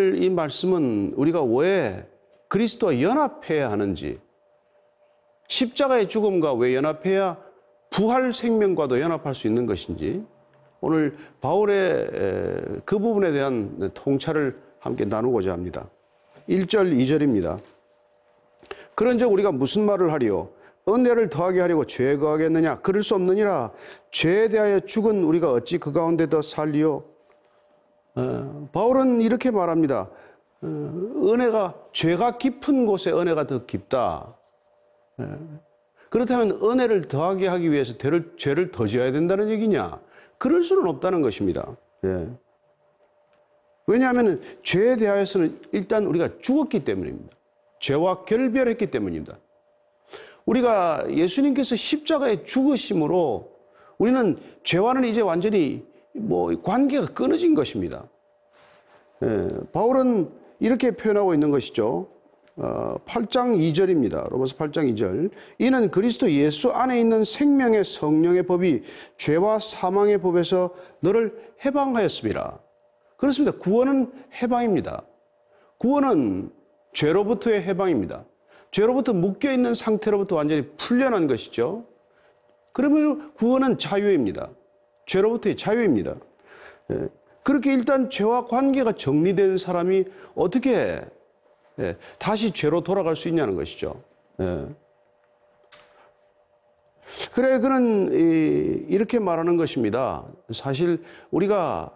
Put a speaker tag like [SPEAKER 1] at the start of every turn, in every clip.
[SPEAKER 1] 오늘 이 말씀은 우리가 왜 그리스도와 연합해야 하는지, 십자가의 죽음과 왜 연합해야 부활 생명과도 연합할 수 있는 것인지, 오늘 바울의 그 부분에 대한 통찰을 함께 나누고자 합니다. 1절, 2절입니다. 그런즉 우리가 무슨 말을 하리요? 은혜를 더하게 하려고 죄에 거하겠느냐? 그럴 수 없느니라. 죄에 대하여 죽은 우리가 어찌 그 가운데 더 살리요? 바울은 이렇게 말합니다. 은혜가, 죄가 깊은 곳에 은혜가 더 깊다. 그렇다면 은혜를 더하게 하기 위해서 죄를 더 지어야 된다는 얘기냐? 그럴 수는 없다는 것입니다. 왜냐하면 죄에 대하여서는 일단 우리가 죽었기 때문입니다. 죄와 결별했기 때문입니다. 우리가 예수님께서 십자가에 죽으심으로 우리는 죄와는 이제 완전히 관계가 끊어진 것입니다. 바울은 이렇게 표현하고 있는 것이죠. 8장 2절입니다. 로마서 8장 2절. 이는 그리스도 예수 안에 있는 생명의 성령의 법이 죄와 사망의 법에서 너를 해방하였습니다. 그렇습니다. 구원은 해방입니다. 구원은 죄로부터의 해방입니다. 죄로부터 묶여있는 상태로부터 완전히 풀려난 것이죠. 그러면 구원은 자유입니다. 죄로부터의 자유입니다. 그렇게 일단 죄와 관계가 정리된 사람이 어떻게 다시 죄로 돌아갈 수 있냐는 것이죠. 그래, 그는 이렇게 말하는 것입니다. 사실 우리가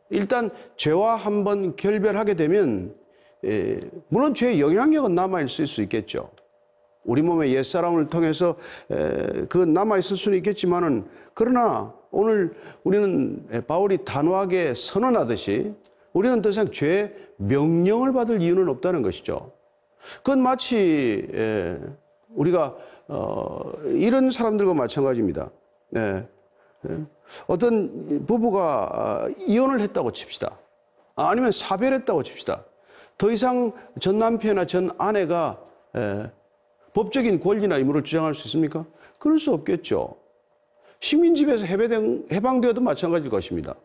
[SPEAKER 1] 일단 죄와 한번 결별하게 되면 물론 죄의 영향력은 남아있을 수 있겠죠. 우리 몸의 옛사람을 통해서 그 남아있을 수는 있겠지만은, 그러나 오늘 우리는 바울이 단호하게 선언하듯이 우리는 더 이상 죄의 명령을 받을 이유는 없다는 것이죠. 그건 마치 우리가 이런 사람들과 마찬가지입니다. 어떤 부부가 이혼을 했다고 칩시다. 아니면 사별했다고 칩시다. 더 이상 전 남편이나 전 아내가 법적인 권리나 의무를 주장할 수 있습니까? 그럴 수 없겠죠. 식민지배에서 해방되어도 마찬가지일 것입니다.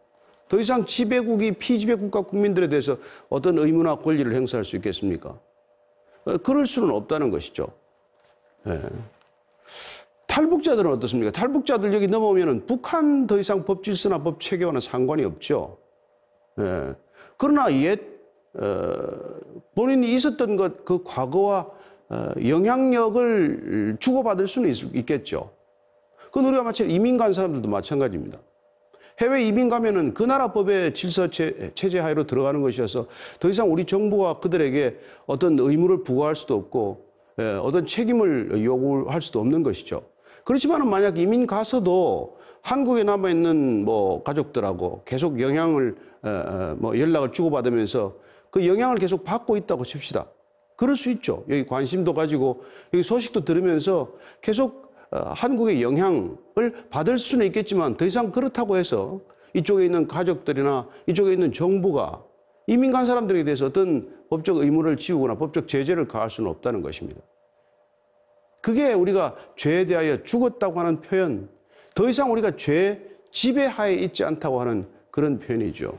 [SPEAKER 1] 더 이상 지배국이 피지배국가 국민들에 대해서 어떤 의무나 권리를 행사할 수 있겠습니까? 그럴 수는 없다는 것이죠. 탈북자들은 어떻습니까? 탈북자들 여기 넘어오면 북한 더 이상 법 질서나 법 체계와는 상관이 없죠. 그러나 본인이 있었던 그 과거와 영향력을 주고받을 수는 있겠죠. 그건 우리가 마치 이민 간 사람들도 마찬가지입니다. 해외 이민 가면은 그 나라 법의 질서 체제 하에로 들어가는 것이어서 더 이상 우리 정부가 그들에게 어떤 의무를 부과할 수도 없고 어떤 책임을 요구할 수도 없는 것이죠. 그렇지만은 만약 이민 가서도 한국에 남아있는 가족들하고 계속 연락을 주고받으면서 그 영향을 계속 받고 있다고 칩시다. 그럴 수 있죠. 여기 관심도 가지고 여기 소식도 들으면서 계속 한국의 영향을 받을 수는 있겠지만 더 이상 그렇다고 해서 이쪽에 있는 가족들이나 이쪽에 있는 정부가 이민 간 사람들에 대해서 어떤 법적 의무를 지우거나 법적 제재를 가할 수는 없다는 것입니다. 그게 우리가 죄에 대하여 죽었다고 하는 표현, 더 이상 우리가 죄 지배하에 있지 않다고 하는 그런 표현이죠.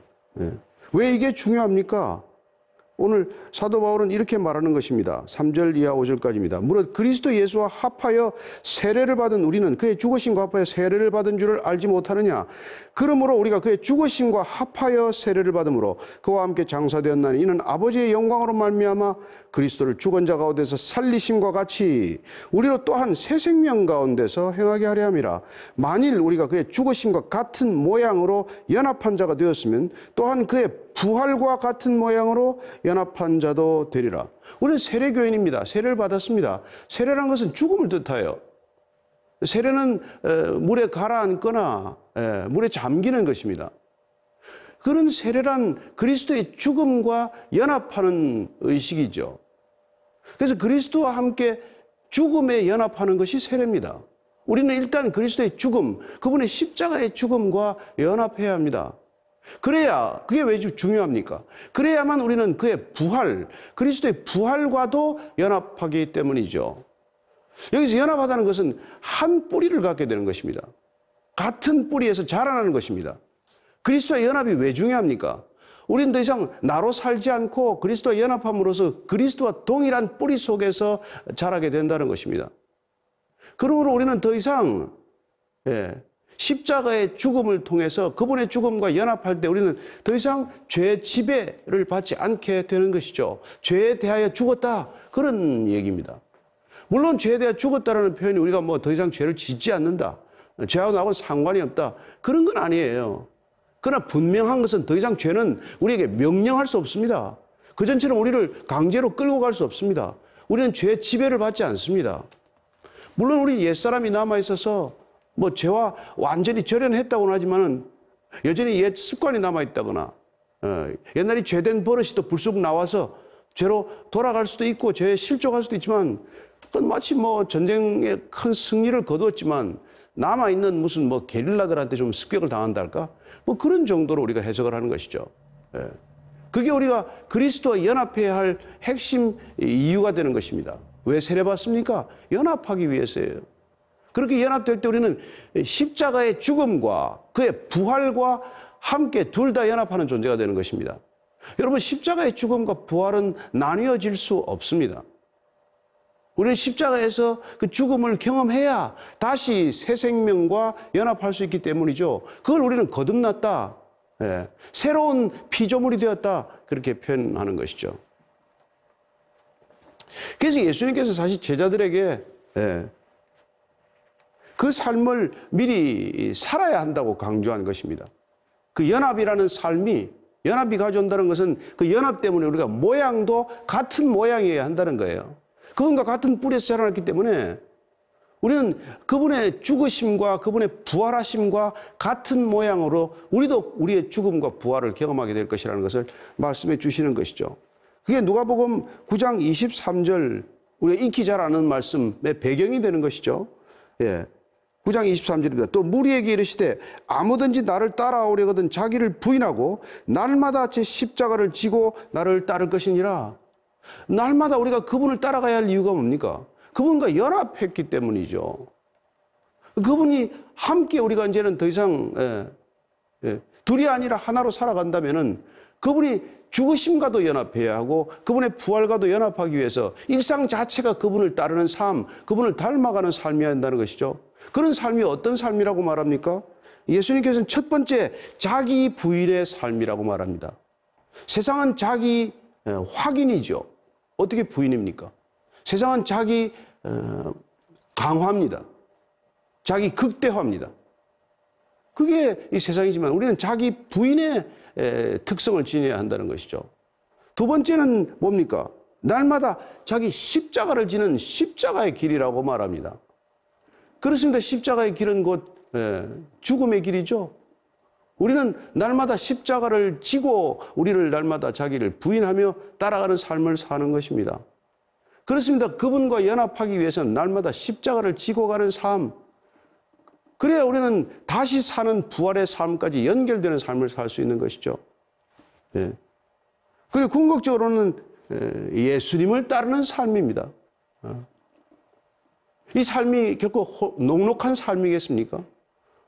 [SPEAKER 1] 왜 이게 중요합니까? 오늘 사도 바울은 이렇게 말하는 것입니다. 3절 이하 5절까지입니다. 무릇 그리스도 예수와 합하여 세례를 받은 우리는 그의 죽으심과 합하여 세례를 받은 줄을 알지 못하느냐? 그러므로 우리가 그의 죽으심과 합하여 세례를 받음으로 그와 함께 장사되었나니 이는 아버지의 영광으로 말미암아 그리스도를 죽은 자 가운데서 살리심과 같이 우리로 또한 새 생명 가운데서 행하게 하려 함이라. 만일 우리가 그의 죽으심과 같은 모양으로 연합한 자가 되었으면 또한 그의 부활과 같은 모양으로 연합한 자도 되리라. 우리는 세례교인입니다. 세례를 받았습니다. 세례란 것은 죽음을 뜻하여 세례는 물에 가라앉거나 물에 잠기는 것입니다. 그런 세례란 그리스도의 죽음과 연합하는 의식이죠. 그래서 그리스도와 함께 죽음에 연합하는 것이 세례입니다. 우리는 일단 그리스도의 죽음, 그분의 십자가의 죽음과 연합해야 합니다. 그래야, 그게 왜 중요합니까? 그래야만 우리는 그의 부활, 그리스도의 부활과도 연합하기 때문이죠. 여기서 연합하다는 것은 한 뿌리를 갖게 되는 것입니다. 같은 뿌리에서 자라나는 것입니다. 그리스도와 연합이 왜 중요합니까? 우리는 더 이상 나로 살지 않고 그리스도와 연합함으로써 그리스도와 동일한 뿌리 속에서 자라게 된다는 것입니다. 그러므로 우리는 더 이상 십자가의 죽음을 통해서 그분의 죽음과 연합할 때 우리는 더 이상 죄의 지배를 받지 않게 되는 것이죠. 죄에 대하여 죽었다, 그런 얘기입니다. 물론 죄에 대하여 죽었다라는 표현이 우리가 뭐 더 이상 죄를 짓지 않는다, 죄하고 나하고는 상관이 없다, 그런 건 아니에요. 그러나 분명한 것은 더 이상 죄는 우리에게 명령할 수 없습니다. 그전처럼 우리를 강제로 끌고 갈 수 없습니다. 우리는 죄의 지배를 받지 않습니다. 물론 우리 옛사람이 남아있어서 뭐 죄와 완전히 절연했다고는 하지만은 여전히 옛 습관이 남아있다거나 옛날에 죄된 버릇이 또 불쑥 나와서 죄로 돌아갈 수도 있고 죄에 실족할 수도 있지만, 그건 마치 뭐 전쟁에 큰 승리를 거두었지만 남아있는 무슨 뭐 게릴라들한테 좀 습격을 당한다 할까? 뭐 그런 정도로 우리가 해석을 하는 것이죠. 그게 우리가 그리스도와 연합해야 할 핵심 이유가 되는 것입니다. 왜 세례받습니까? 연합하기 위해서예요. 그렇게 연합될 때 우리는 십자가의 죽음과 그의 부활과 함께 둘 다 연합하는 존재가 되는 것입니다. 여러분, 십자가의 죽음과 부활은 나뉘어질 수 없습니다. 우리는 십자가에서 그 죽음을 경험해야 다시 새 생명과 연합할 수 있기 때문이죠. 그걸 우리는 거듭났다, 새로운 피조물이 되었다, 그렇게 표현하는 것이죠. 그래서 예수님께서 사실 제자들에게 그 삶을 미리 살아야 한다고 강조한 것입니다. 그 연합이라는 삶이, 연합이 가져온다는 것은 그 연합 때문에 우리가 모양도 같은 모양이어야 한다는 거예요. 그분과 같은 뿌리에서 자라났기 때문에 우리는 그분의 죽으심과 그분의 부활하심과 같은 모양으로 우리도 우리의 죽음과 부활을 경험하게 될 것이라는 것을 말씀해 주시는 것이죠. 그게 누가복음 9장 23절, 우리가 익히 잘 아는 말씀의 배경이 되는 것이죠. 9장 23절입니다. 또 무리에게 이르시되 아무든지 나를 따라오려거든 자기를 부인하고 날마다 제 십자가를 지고 나를 따를 것이니라. 날마다 우리가 그분을 따라가야 할 이유가 뭡니까? 그분과 연합했기 때문이죠. 그분이 함께 우리가 이제는 더 이상 둘이 아니라 하나로 살아간다면은 그분이 죽으심과도 연합해야 하고 그분의 부활과도 연합하기 위해서 일상 자체가 그분을 따르는 삶, 그분을 닮아가는 삶이어야 한다는 것이죠. 그런 삶이 어떤 삶이라고 말합니까? 예수님께서는 첫 번째, 자기 부인의 삶이라고 말합니다. 세상은 자기 확인이죠. 어떻게 부인입니까? 세상은 자기 강화입니다. 자기 극대화입니다. 그게 이 세상이지만 우리는 자기 부인의 특성을 지녀야 한다는 것이죠. 두 번째는 뭡니까? 날마다 자기 십자가를 지는 십자가의 길이라고 말합니다. 그렇습니다. 십자가의 길은 곧 죽음의 길이죠. 우리는 날마다 십자가를 지고 우리를 날마다 자기를 부인하며 따라가는 삶을 사는 것입니다. 그렇습니다. 그분과 연합하기 위해서는 날마다 십자가를 지고 가는 삶, 그래야 우리는 다시 사는 부활의 삶까지 연결되는 삶을 살 수 있는 것이죠. 그리고 궁극적으로는 예수님을 따르는 삶입니다. 이 삶이 결코 녹록한 삶이겠습니까?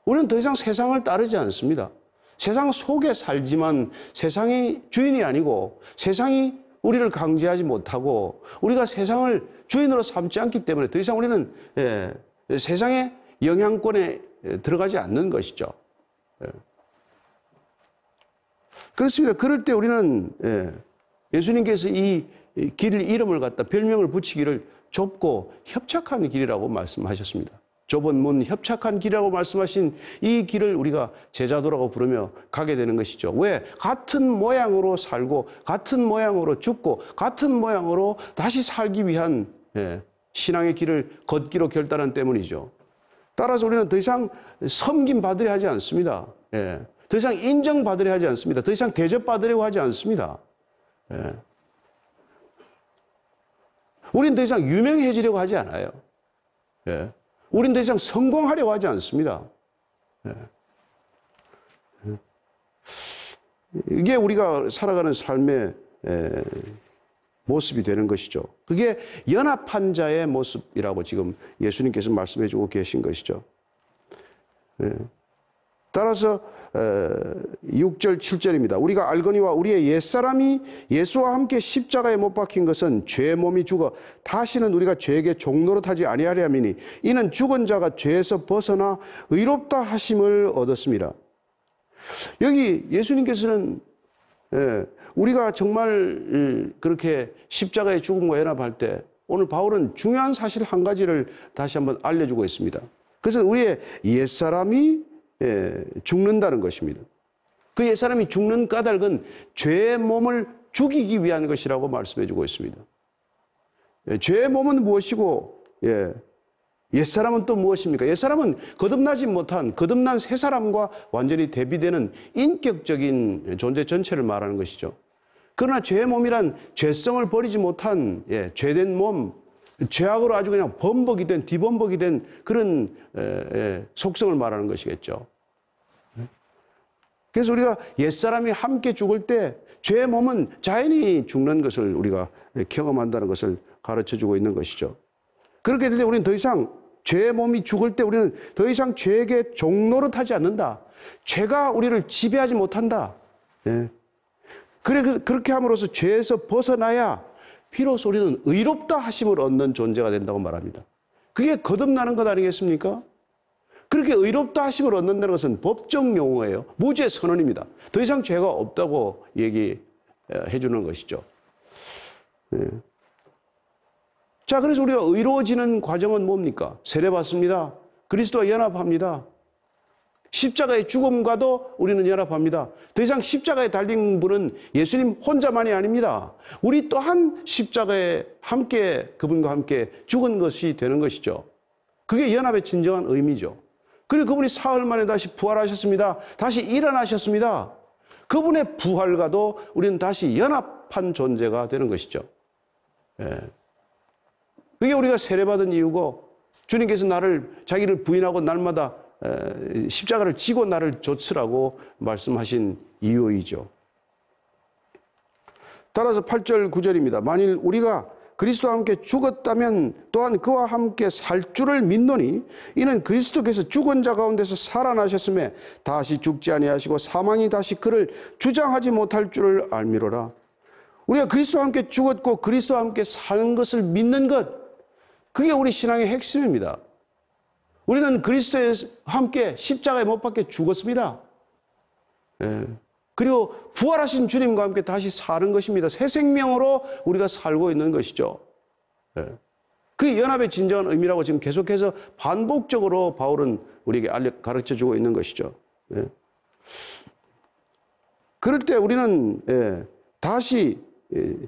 [SPEAKER 1] 우리는 더 이상 세상을 따르지 않습니다. 세상 속에 살지만 세상이 주인이 아니고 세상이 우리를 강제하지 못하고 우리가 세상을 주인으로 삼지 않기 때문에 더 이상 우리는 세상의 영향권에 들어가지 않는 것이죠. 그렇습니다. 그럴 때 우리는 예수님께서 이 길 이름을 갖다 별명을 붙이기를 좁고 협착한 길이라고 말씀하셨습니다. 좁은 문, 협착한 길이라고 말씀하신 이 길을 우리가 제자도라고 부르며 가게 되는 것이죠. 왜? 같은 모양으로 살고 같은 모양으로 죽고 같은 모양으로 다시 살기 위한 신앙의 길을 걷기로 결단한 때문이죠. 따라서 우리는 더 이상 섬김 받으려 하지 않습니다. 더 이상 인정받으려 하지 않습니다. 더 이상 대접받으려고 하지 않습니다. 우리는 더 이상 유명해지려고 하지 않아요. 우리는 더 이상 성공하려고 하지 않습니다. 이게 우리가 살아가는 삶의 모습이 되는 것이죠. 그게 연합한 자의 모습이라고 지금 예수님께서 말씀해 주고 계신 것이죠. 따라서 6절 7절입니다. 우리가 알거니와 우리의 옛사람이 예수와 함께 십자가에 못 박힌 것은 죄의 몸이 죽어 다시는 우리가 죄에게 종노릇하지 아니하려 함이니 이는 죽은 자가 죄에서 벗어나 의롭다 하심을 얻었습니다. 여기 예수님께서는 우리가 정말 그렇게 십자가의 죽음과 연합할 때 오늘 바울은 중요한 사실 한 가지를 다시 한번 알려주고 있습니다. 그것은 우리의 옛사람이 죽는다는 것입니다. 그 옛사람이 죽는 까닭은 죄의 몸을 죽이기 위한 것이라고 말씀해 주고 있습니다. 죄의 몸은 무엇이고 옛사람은 또 무엇입니까? 옛사람은 거듭나지 못한 거듭난 새 사람과 완전히 대비되는 인격적인 존재 전체를 말하는 것이죠. 그러나 죄의 몸이란 죄성을 버리지 못한 죄된 몸, 죄악으로 아주 그냥 범벅이 된 뒤범벅이 된 그런 속성을 말하는 것이겠죠. 그래서 우리가 옛사람이 함께 죽을 때 죄의 몸은 자연히 죽는 것을 우리가 경험한다는 것을 가르쳐주고 있는 것이죠. 그렇게 될 때 우리는 더 이상 죄의 몸이 죽을 때 우리는 더 이상 죄에게 종노릇하지 않는다. 죄가 우리를 지배하지 못한다. 그렇게 함으로써 죄에서 벗어나야 비로소 우리는 의롭다 하심을 얻는 존재가 된다고 말합니다. 그게 거듭나는 것 아니겠습니까? 그렇게 의롭다 하심을 얻는다는 것은 법정 용어예요. 무죄 선언입니다. 더 이상 죄가 없다고 얘기해 주는 것이죠. 자, 그래서 우리가 의로워지는 과정은 뭡니까? 세례받습니다. 그리스도와 연합합니다. 십자가의 죽음과도 우리는 연합합니다. 더 이상 십자가에 달린 분은 예수님 혼자만이 아닙니다. 우리 또한 십자가에 함께 그분과 함께 죽은 것이 되는 것이죠. 그게 연합의 진정한 의미죠. 그리고 그분이 사흘 만에 다시 부활하셨습니다. 다시 일어나셨습니다. 그분의 부활과도 우리는 다시 연합한 존재가 되는 것이죠. 그게 우리가 세례받은 이유고 주님께서 자기를 부인하고 날마다 십자가를 지고 나를 좇으라고 말씀하신 이유이죠. 따라서 8절 9절입니다. 만일 우리가 그리스도와 함께 죽었다면 또한 그와 함께 살 줄을 믿노니 이는 그리스도께서 죽은 자 가운데서 살아나셨음에 다시 죽지 아니하시고 사망이 다시 그를 주장하지 못할 줄을 알미로라. 우리가 그리스도와 함께 죽었고 그리스도와 함께 사는 것을 믿는 것, 그게 우리 신앙의 핵심입니다. 우리는 그리스도와 함께 십자가에 못 박혀 죽었습니다. 그리고 부활하신 주님과 함께 다시 사는 것입니다. 새 생명으로 우리가 살고 있는 것이죠. 그게 연합의 진정한 의미라고 지금 계속해서 반복적으로 바울은 우리에게 가르쳐주고 있는 것이죠. 그럴 때 우리는 다시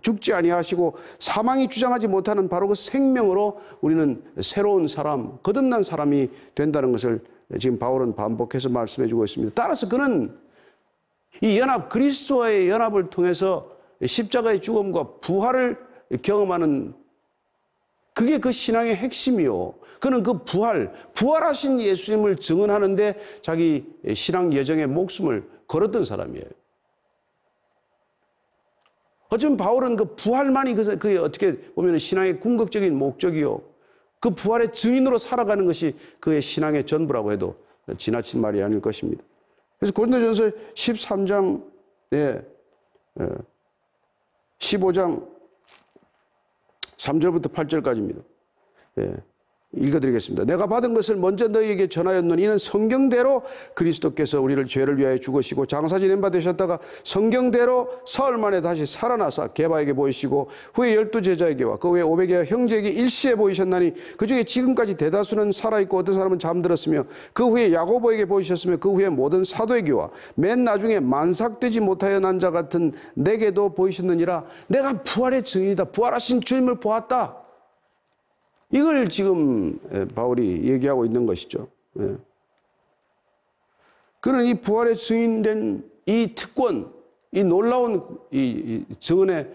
[SPEAKER 1] 죽지 아니하시고 사망이 주장하지 못하는 바로 그 생명으로 우리는 새로운 사람, 거듭난 사람이 된다는 것을 지금 바울은 반복해서 말씀해 주고 있습니다. 따라서 그는 이 연합, 그리스도와의 연합을 통해서 십자가의 죽음과 부활을 경험하는, 그게 그 신앙의 핵심이요. 그는 그 부활하신 예수님을 증언하는데 자기 신앙 여정의 목숨을 걸었던 사람이에요. 어쩌면 바울은 그 부활만이 그게 어떻게 보면 신앙의 궁극적인 목적이요. 그 부활의 증인으로 살아가는 것이 그의 신앙의 전부라고 해도 지나친 말이 아닐 것입니다. 그래서 고린도전서 13장, 15장 3절부터 8절까지입니다. 읽어드리겠습니다. 내가 받은 것을 먼저 너희에게 전하였노니 이는 성경대로 그리스도께서 우리를 죄를 위하여 죽으시고 장사 지낸 바 되셨다가 성경대로 사흘 만에 다시 살아나사 게바에게 보이시고 후에 12제자에게와 그 외 500여 형제에게 일시에 보이셨나니 그 중에 지금까지 대다수는 살아있고 어떤 사람은 잠들었으며 그 후에 야고보에게 보이셨으며 그 후에 모든 사도에게와 맨 나중에 만삭되지 못하여 난 자 같은 내게도 보이셨느니라. 내가 부활의 증인이다. 부활하신 주님을 보았다. 이걸 지금 바울이 얘기하고 있는 것이죠. 그는 이 부활의 증인된 이 특권, 이 놀라운 이 증언에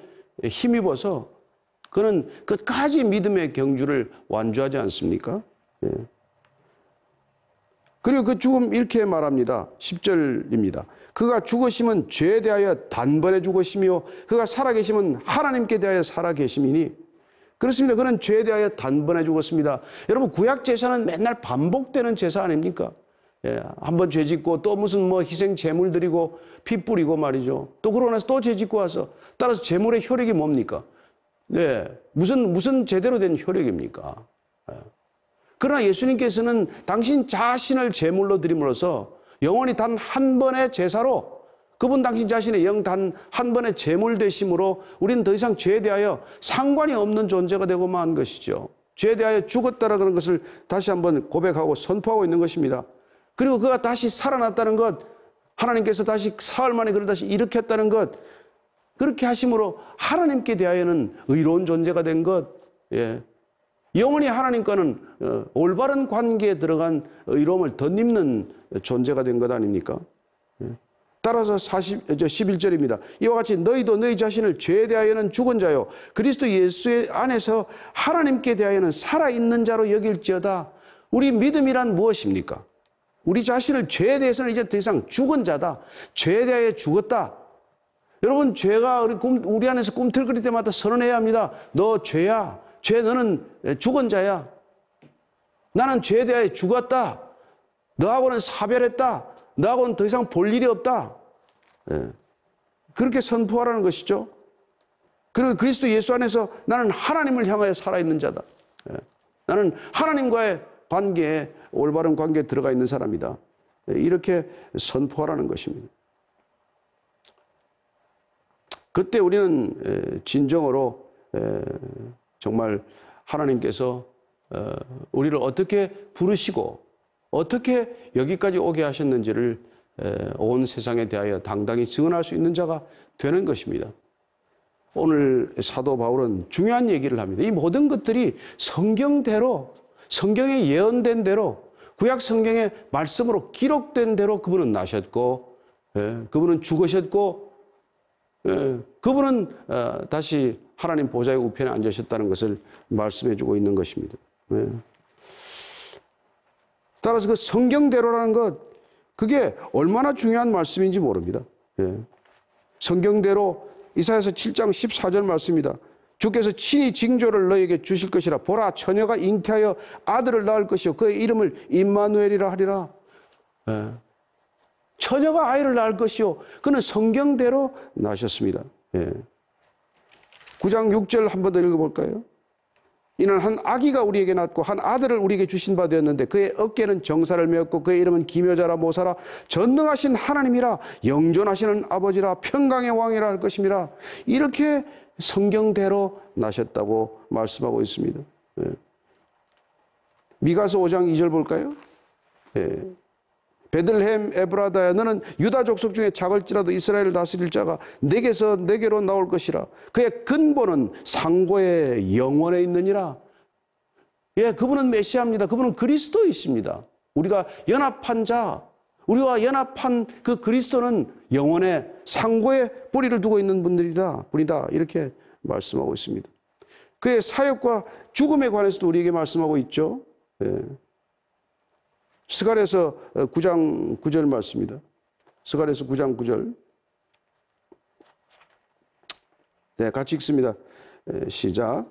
[SPEAKER 1] 힘입어서 그는 끝까지 믿음의 경주를 완주하지 않습니까? 그리고 그 죽음 이렇게 말합니다. 10절입니다. 그가 죽으심은 죄에 대하여 단번에 죽으시며 그가 살아계심은 하나님께 대하여 살아계심이니, 그렇습니다. 그는 죄에 대하여 단번에 죽었습니다. 여러분, 구약 제사는 맨날 반복되는 제사 아닙니까? 예, 한번 죄 짓고 또 무슨 뭐 희생 제물 드리고 피 뿌리고 말이죠. 또 그러고 나서 또 죄 짓고 와서 따라서 제물의 효력이 뭡니까? 네, 무슨 제대로 된 효력입니까? 예. 그러나 예수님께서는 당신 자신을 제물로 드림으로써 영원히 단 한 번의 제사로 그분 당신 자신의 영 단 한 번의 제물 되심으로 우리는 더 이상 죄에 대하여 상관이 없는 존재가 되고 만 것이죠. 죄에 대하여 죽었다라는 것을 다시 한번 고백하고 선포하고 있는 것입니다. 그리고 그가 다시 살아났다는 것, 하나님께서 다시 사흘 만에 그를 다시 일으켰다는 것, 그렇게 하심으로 하나님께 대하여는 의로운 존재가 된 것, 예. 영원히 하나님과는 올바른 관계에 들어간 의로움을 덧입는 존재가 된 것 아닙니까? 예. 따라서 11절입니다. 이와 같이 너희도 너희 자신을 죄에 대하여는 죽은 자요 그리스도 예수의 안에서 하나님께 대하여는 살아있는 자로 여길지어다. 우리 믿음이란 무엇입니까? 우리 자신을 죄에 대해서는 이제 더 이상 죽은 자다. 죄에 대하여 죽었다. 여러분, 죄가 우리 안에서 꿈틀거릴 때마다 선언해야 합니다. 너 죄야. 죄 너는 죽은 자야. 나는 죄에 대하여 죽었다. 너하고는 사별했다. 너하고는 더 이상 볼 일이 없다. 예. 그렇게 선포하라는 것이죠. 그리고 그리스도 예수 안에서 나는 하나님을 향하여 살아있는 자다. 예. 나는 하나님과의 관계에 올바른 관계에 들어가 있는 사람이다. 이렇게 선포하라는 것입니다. 그때 우리는 진정으로 정말 하나님께서 우리를 어떻게 부르시고 어떻게 여기까지 오게 하셨는지를 온 세상에 대하여 당당히 증언할 수 있는 자가 되는 것입니다. 오늘 사도 바울은 중요한 얘기를 합니다. 이 모든 것들이 성경대로, 성경에 예언된 대로, 구약 성경의 말씀으로 기록된 대로 그분은 나셨고, 그분은 죽으셨고, 그분은 다시 하나님 보좌의 우편에 앉으셨다는 것을 말씀해 주고 있는 것입니다. 따라서 그 성경대로라는 것, 그게 얼마나 중요한 말씀인지 모릅니다. 성경대로 이사야서 7장 14절 말씀입니다. 주께서 친히 징조를 너에게 주실 것이라. 보라, 처녀가 잉태하여 아들을 낳을 것이요 그의 이름을 임마누엘이라 하리라. 처녀가 아이를 낳을 것이요 그는 성경대로 나셨습니다. 9장 6절 한 번 더 읽어볼까요? 이는 한 아기가 우리에게 낳고 한 아들을 우리에게 주신 바 되었는데 그의 어깨는 정사를 메었고 그의 이름은 기묘자라 모사라 전능하신 하나님이라 영존하시는 아버지라 평강의 왕이라 할 것임이라. 이렇게 성경대로 나셨다고 말씀하고 있습니다. 미가서 5장 2절 볼까요? 베들레헴 에브라다야 너는 유다 족속 중에 작을지라도 이스라엘을 다스릴 자가 내게로 나올 것이라. 그의 근본은 상고의 영원에 있느니라. 예, 그분은 메시아입니다. 그분은 그리스도이십니다. 우리가 연합한 자, 우리와 연합한 그 그리스도는 영원의 상고에 뿌리를 두고 있는 분이다. 이렇게 말씀하고 있습니다. 그의 사역과 죽음에 관해서도 우리에게 말씀하고 있죠. 스가랴서 9장 9절 말씀입니다. 스가랴서 9장 9절. 네, 같이 읽습니다. 시작.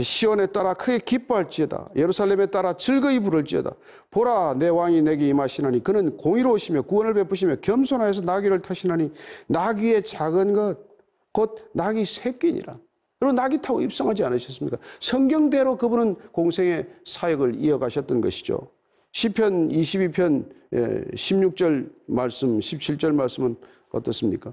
[SPEAKER 1] 시온에 따라 크게 기뻐할지어다. 예루살렘에 따라 즐거이 부를지어다. 보라, 내 왕이 내게 임하시나니 그는 공의로우시며 구원을 베푸시며 겸손하여서 나귀를 타시나니 나귀의 작은 것 곧 나귀 새끼니라. 여러분, 나귀 타고 입성하지 않으셨습니까? 성경대로 그분은 공생의 사역을 이어가셨던 것이죠. 시편 22편 16절 말씀, 17절 말씀은 어떻습니까?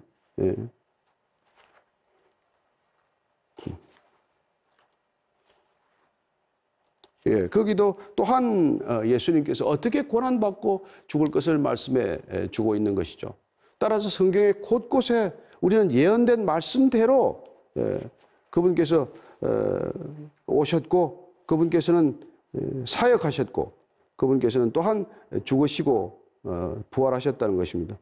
[SPEAKER 1] 거기도 또한 예수님께서 어떻게 고난받고 죽을 것을 말씀해 주고 있는 것이죠. 따라서 성경의 곳곳에 우리는 예언된 말씀대로 그분께서 오셨고 그분께서는 사역하셨고 그분께서는 또한 죽으시고 부활하셨다는 것입니다.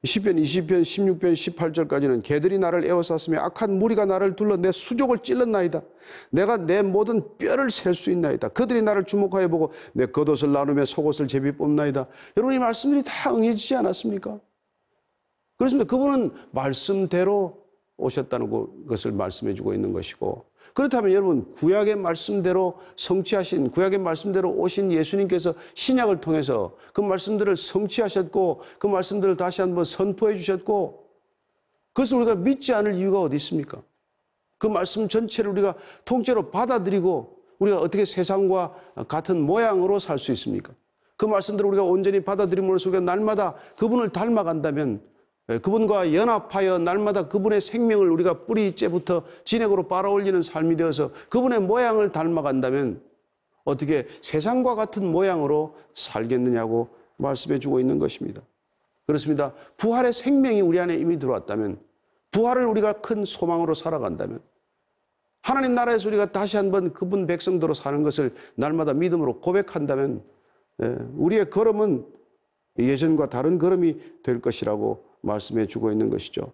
[SPEAKER 1] 시편 20편 16편 18절까지는 개들이 나를 에워쌌으며 악한 무리가 나를 둘러 내 수족을 찔렀나이다. 내가 내 모든 뼈를 셀 수 있나이다. 그들이 나를 주목하여 보고 내 겉옷을 나누며 속옷을 제비 뽑나이다. 여러분, 이 말씀들이 다 응해지지 않았습니까? 그렇습니다. 그분은 말씀대로 오셨다는 것을 말씀해 주고 있는 것이고 그렇다면 여러분, 구약의 말씀대로 성취하신, 구약의 말씀대로 오신 예수님께서 신약을 통해서 그 말씀들을 성취하셨고 그 말씀들을 다시 한번 선포해 주셨고, 그것을 우리가 믿지 않을 이유가 어디 있습니까? 그 말씀 전체를 우리가 통째로 받아들이고 우리가 어떻게 세상과 같은 모양으로 살 수 있습니까? 그 말씀들을 우리가 온전히 받아들임으로써 우리가 날마다 그분을 닮아간다면, 그분과 연합하여 날마다 그분의 생명을 우리가 뿌리째부터 진액으로 빨아올리는 삶이 되어서 그분의 모양을 닮아간다면 어떻게 세상과 같은 모양으로 살겠느냐고 말씀해 주고 있는 것입니다. 그렇습니다. 부활의 생명이 우리 안에 이미 들어왔다면, 부활을 우리가 큰 소망으로 살아간다면, 하나님 나라에서 우리가 다시 한번 그분 백성도로 사는 것을 날마다 믿음으로 고백한다면 우리의 걸음은 예전과 다른 걸음이 될 것이라고 말씀해 주고 있는 것이죠.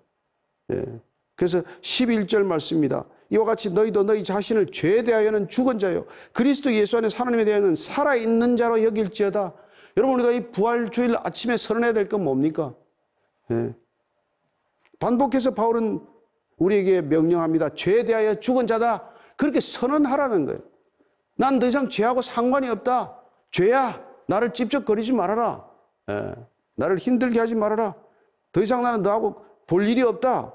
[SPEAKER 1] 그래서 11절 말씀입니다. 이와 같이 너희도 너희 자신을 죄에 대하여는 죽은 자요 그리스도 예수 안에 하나님에 대하여는 살아있는 자로 여길지어다. 여러분, 우리가 이 부활주일 아침에 선언해야 될 건 뭡니까? 반복해서 바울은 우리에게 명령합니다. 죄에 대하여 죽은 자다. 그렇게 선언하라는 거예요. 난 더 이상 죄하고 상관이 없다. 죄야, 나를 찝쩍거리지 말아라. 나를 힘들게 하지 말아라. 더 이상 나는 너하고 볼 일이 없다.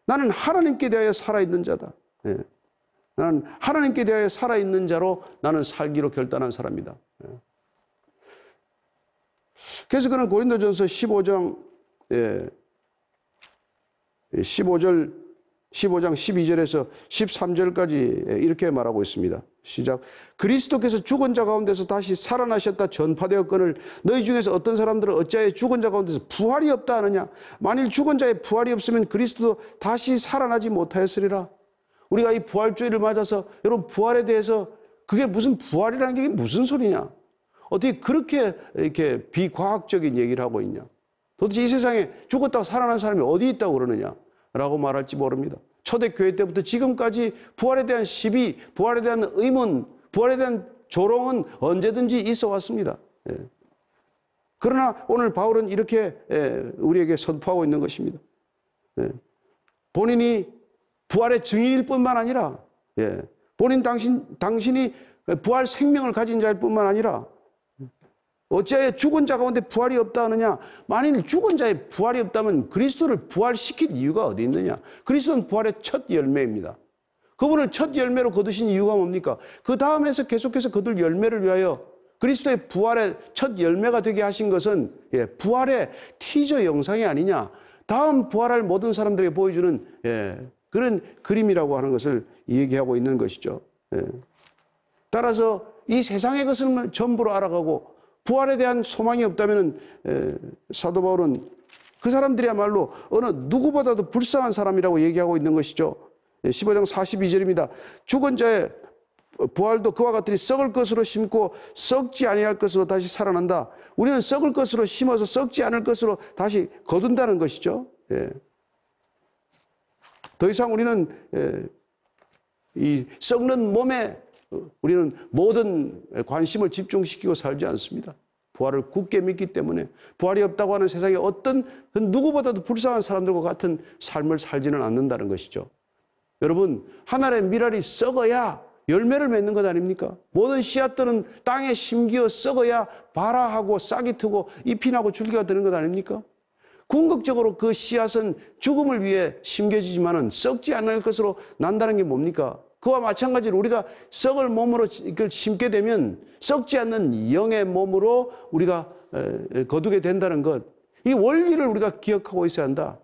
[SPEAKER 1] 나는 하나님께 대하여 살아있는 자다. 나는 하나님께 대하여 살아있는 자로 나는 살기로 결단한 사람이다. 그래서 그는 고린도전서 15장 12절에서 13절까지 이렇게 말하고 있습니다. 시작. 그리스도께서 죽은 자 가운데서 다시 살아나셨다 전파되었거늘 너희 중에서 어떤 사람들은 어찌하여 죽은 자 가운데서 부활이 없다 하느냐. 만일 죽은 자의 부활이 없으면 그리스도도 다시 살아나지 못하였으리라. 우리가 이 부활주의를 맞아서 여러분, 부활에 대해서 그게 무슨 부활이라는 게 무슨 소리냐, 어떻게 그렇게 이렇게 비과학적인 얘기를 하고 있냐, 도대체 이 세상에 죽었다고 살아난 사람이 어디 있다고 그러느냐 라고 말할지 모릅니다. 초대교회 때부터 지금까지 부활에 대한 시비, 부활에 대한 의문, 부활에 대한 조롱은 언제든지 있어 왔습니다. 그러나 오늘 바울은 이렇게 우리에게 선포하고 있는 것입니다. 본인이 부활의 증인일 뿐만 아니라 당신이 부활 생명을 가진 자일 뿐만 아니라 어찌하여 죽은 자 가운데 부활이 없다 하느냐. 만일 죽은 자의 부활이 없다면 그리스도를 부활시킬 이유가 어디 있느냐. 그리스도는 부활의 첫 열매입니다. 그분을 첫 열매로 거두신 이유가 뭡니까? 그 다음에서 계속해서 거둘 열매를 위하여 그리스도의 부활의 첫 열매가 되게 하신 것은 부활의 티저 영상이 아니냐, 다음 부활할 모든 사람들에게 보여주는 그런 그림이라고 하는 것을 얘기하고 있는 것이죠. 따라서 이 세상의 것을 전부로 알아가고 부활에 대한 소망이 없다면 사도 바울은 그 사람들이야말로 어느 누구보다도 불쌍한 사람이라고 얘기하고 있는 것이죠. 15장 42절입니다. 죽은 자의 부활도 그와 같으니 썩을 것으로 심고 썩지 아니할 것으로 다시 살아난다. 우리는 썩을 것으로 심어서 썩지 않을 것으로 다시 거둔다는 것이죠. 더 이상 우리는 이 썩는 몸에 우리는 모든 관심을 집중시키고 살지 않습니다. 부활을 굳게 믿기 때문에 부활이 없다고 하는 세상에 어떤 누구보다도 불쌍한 사람들과 같은 삶을 살지는 않는다는 것이죠. 여러분, 하늘의 밀알이 썩어야 열매를 맺는 것 아닙니까? 모든 씨앗들은 땅에 심기어 썩어야 발아하고 싹이 트고 잎이 나고 줄기가 드는 것 아닙니까? 궁극적으로 그 씨앗은 죽음을 위해 심겨지지만은 썩지 않을 것으로 난다는 게 뭡니까? 그와 마찬가지로 우리가 썩을 몸으로 이걸 심게 되면 썩지 않는 영의 몸으로 우리가 거두게 된다는 것, 이 원리를 우리가 기억하고 있어야 한다.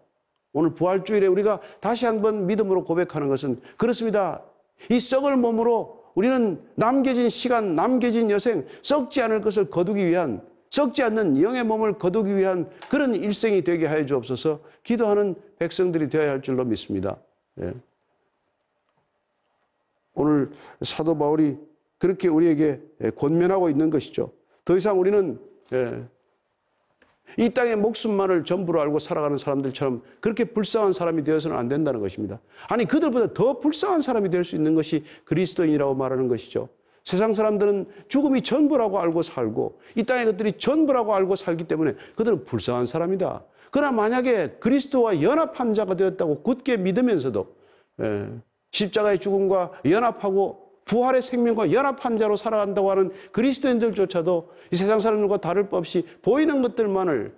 [SPEAKER 1] 오늘 부활주일에 우리가 다시 한번 믿음으로 고백하는 것은 그렇습니다. 이 썩을 몸으로 우리는 남겨진 시간, 남겨진 여생, 썩지 않을 것을 거두기 위한, 썩지 않는 영의 몸을 거두기 위한 그런 일생이 되게 하여 주옵소서. 기도하는 백성들이 되어야 할 줄로 믿습니다. 오늘 사도 바울이 그렇게 우리에게 권면하고 있는 것이죠. 더 이상 우리는 이 땅의 목숨만을 전부로 알고 살아가는 사람들처럼 그렇게 불쌍한 사람이 되어서는 안 된다는 것입니다. 아니, 그들보다 더 불쌍한 사람이 될 수 있는 것이 그리스도인이라고 말하는 것이죠. 세상 사람들은 죽음이 전부라고 알고 살고 이 땅의 것들이 전부라고 알고 살기 때문에 그들은 불쌍한 사람이다. 그러나 만약에 그리스도와 연합한 자가 되었다고 굳게 믿으면서도 십자가의 죽음과 연합하고 부활의 생명과 연합한 자로 살아간다고 하는 그리스도인들조차도 이 세상 사람들과 다를 바 없이 보이는 것들만을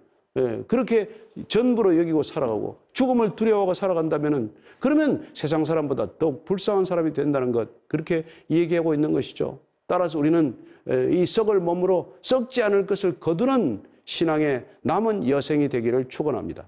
[SPEAKER 1] 그렇게 전부로 여기고 살아가고 죽음을 두려워하고 살아간다면은 그러면 세상 사람보다 더욱 불쌍한 사람이 된다는 것, 그렇게 얘기하고 있는 것이죠. 따라서 우리는 이 썩을 몸으로 썩지 않을 것을 거두는 신앙의 남은 여생이 되기를 축원합니다.